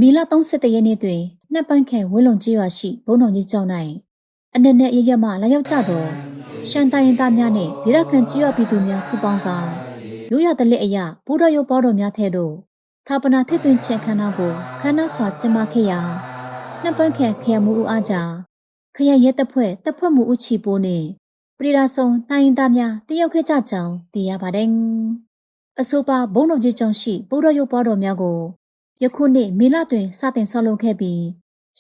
မေလ31ရက်နေ့တွင်နှစ်ပန်းခန့်ဝင်းလုံကျေးရွာရှိဘုံတော်ကြီးကျောင်း၌အနက်နဲ့ရရမှလာရောက်ကြသောရှမ်းတိုင်းရင်းသားများနှင့်ဒေသခံကျေးရွာပြည်သူများစုပေါင်းကရိုးရာတလက်အရာဘုရားရုပ်ပေါ်တော်များထဲသို့သာပနာထည့်သွင်းခြင်းခန္ဓာကိုခန္ဓာစွာကျင်းပခဲ့ရာနှစ်ပန်းခန့်ခရမှုဦးအားကြခရရဲတပ်ဖွဲ့မှုဦးချီပိုးနှင့်ပရိဒါဆုံတိုင်းရင်းသားများတယောက်ခဲ့ကြကြောင်းသိရပါတယ်။အဆိုပါဘုံတော်ကြီးကျောင်းရှိဘုရားရုပ်ပေါ်တော်များကိုယခုနှစ်မေလတွင်စတင်ဆောက်လုပ်ခဲ့ပြီး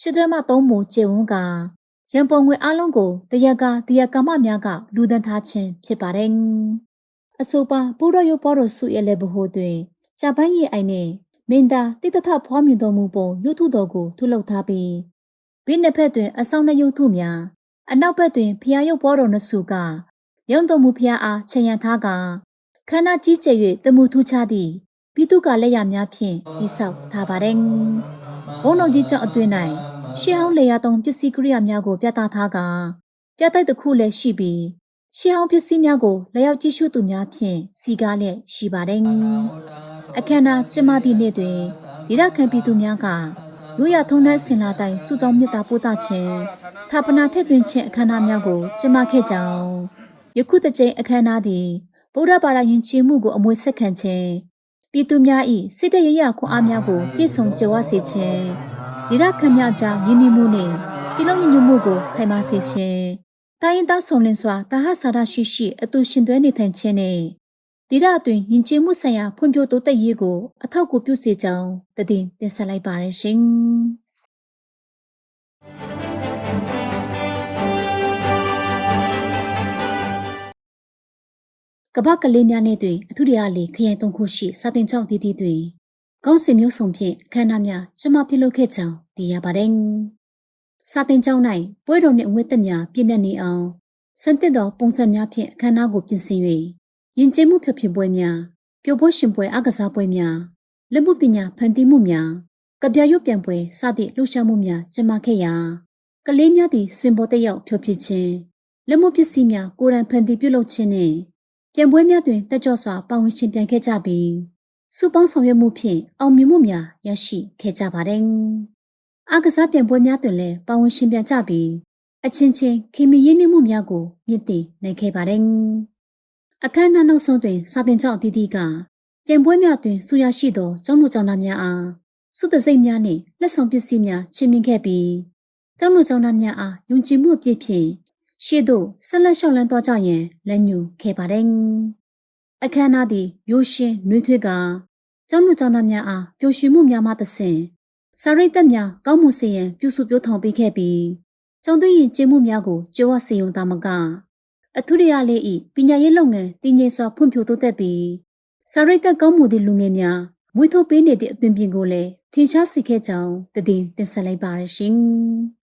8.3မိုးကျေဝန်းကရန်ပုံငွေအလုံးကိုတရကမများကလူဒန်းထားခြင်းဖြစ်ပါတယ်။အဆိုပါဘုရားရုပ်ပေါ်တော်စုရဲ့လည်းဘဟုတွင်ဂျပန်ရဲ့အိုင်နဲ့မင်းသားတိတထဖွားမြင်တော်မူပုံရုပ်ထုတော်ကိုထုလုပ်ထားပြီးဘေးနှစ်ဖက်တွင်အဆောင်နှရုပ်ထုများအနောက်ဘက်တွင်ဖျားရုပ်ပေါ်တော်နှစုကရုံတော်မူဖျားအားခြံရံထားကခန္ဓာကြီးကျယ်၍တမှုထူးခြားသည့်ပြည်သူကလက်ရများဖြင့်တိဆောက်ထားပါတယ်။ဘုံတော်ကြီးကျောင်းအတွင်း၌ရှေးဟောင်းလေယာသုံးပစ္စည်းကိရိယာများကိုပြသထားကပြတိုက်တစ်ခုလည်းရှိပြီးရှေးဟောင်းပစ္စည်းများကိုလက်ရောက်ကြည့်ရှုသူများဖြင့်စီကားလျက်ရှိပါတယ်။အခမ်းအနားကျင်းပသည့်နေ့တွင်ဒေသခံပြည်သူများကရိုးရာထုံးတမ်းစင်လာတိုင်းစုတော်မြတ်တာပို့တာခြင်းဌာပနာထည့်သွင်းခြင်းအခမ်းအနားများကိုကျင်းပခဲ့ကြောင်းယခုတစ်ကြိမ်အခမ်းအနားသည်ဗုဒ္ဓဘာသာယဉ်ကျေးမှုကိုအမွေဆက်ခံခြင်းပြည်သူများ၏စိတ်တရရခွန်အားများကိုပြည့်စုံကြွယ်ဝစေခြင်းဒေသခံများကြားရင်းနှီးမှုနှင့်စီလုံးညီညွတ်မှုကိုခိုင်မာစေခြင်းတိုင်းရင်းသားဆုံလင်စွာတာဟဆာဒရှိအတူရှင်သွဲနေထိုင်ခြင်းနှင့်ဒေသအတွင်းယဉ်ကျေးမှုဆိုင်ရာဖွံ့ဖြိုးတိုးတက်ရေးကိုအထောက်အကူပြုစေကြောင်းတင်ဆက်လိုက်ပါရရှင်ကပ္ပကလေးများနဲ့တွင်အထူးတရားလေးခရိုင်3ခုရှိစာတင်ကျောင်းတည်တည်တွင်ကောင်းစင်မျိုးစုံဖြင့်အခမ်းအနားများကျင်းပပြုလုပ်ခဲ့ကြောင်းသိရပါတယ်။စာတင်ကျောင်း၌ပွဲတော်နှင့်အဝတ်သက်များပြည့်နှက်နေအောင်စံသစ်သောပုံစံများဖြင့်အခမ်းအနားကိုပြင်ဆင်၍ယဉ်ကျေးမှုဖျော်ဖြေပွဲများပျော်ပွဲရှင်ပွဲအားကစားပွဲများလက်မှုပညာဖန်တီးမှုများကဗျာရွတ်ပြန်ပွဲစသည့်လှူရှားမှုများကျင်းပခဲ့ရာကလေးများသည်စင်ပေါ်တက်ရောက်ဖျော်ဖြေခြင်းလက်မှုပစ္စည်းများကိုယ်တိုင်ဖန်တီးပြုလုပ်ခြင်းနှင့်ပြန်ပွဲများတွင်တက်ကြွစွာပါဝင်ရှင်ပြန်ခဲ့ကြပြီးစုပေါင်းဆောင်ရွက်မှုဖြင့်အောင်မြင်မှုများရရှိခဲ့ကြပါတယ်။အားကစားပြန်ပွဲများတွင်လည်းပါဝင်ရှင်ပြန်ကြပြီးအချင်းချင်းခင်မီရင်းနှီးမှုများကိုမြင့်တင်နိုင်ခဲ့ပါတယ်။အခမ်းအနားနောက်ဆုံးတွင်စာတင်ကျောင်းအသီးသီးကပြန်ပွဲများတွင်ဆူရရှိသောကျောင်းသူကျောင်းသားများအားစုတစိမ့်များနှင့်လက်ဆောင်ပစ္စည်းများချီးမြှင့်ခဲ့ပြီးကျောင်းသူကျောင်းသားများအားယုံကြည်မှုအပြည့်ဖြင့်ရှေ့သို့ဆက်လက်လျှောက်လန်းသွားကြရန်လက်ညှိုးခဲ့ပါတယ်။အခမ်းအနားသည်ရိုးရှင်းနှွေးထွေးကကျောင်းသူကျောင်းသားများအားပျော်ရွှင်မှုများမှသဖြင့်စာရိတ္တများကောင်းမွန်စေရန်ပြုစုပြောထောင်ပေးခဲ့ပြီးကျောင်းသွင်းရင်ကျေးမှုများကိုကြိုးဝစေုံသာမကအထူးရလေး၏ပညာရေးလုပ်ငန်းတည်ငြိမ်စွာဖွံ့ဖြိုးတိုးတက်ပြီးစာရိတ္တကောင်းမှုသည့်လူငယ်များမွေးထုတ်ပေးနေသည့်အသွင်ပြင်ကိုလည်းထင်ရှားစေခဲ့ကြောင်းတင်ဆက်လိုက်ပါရရှင်။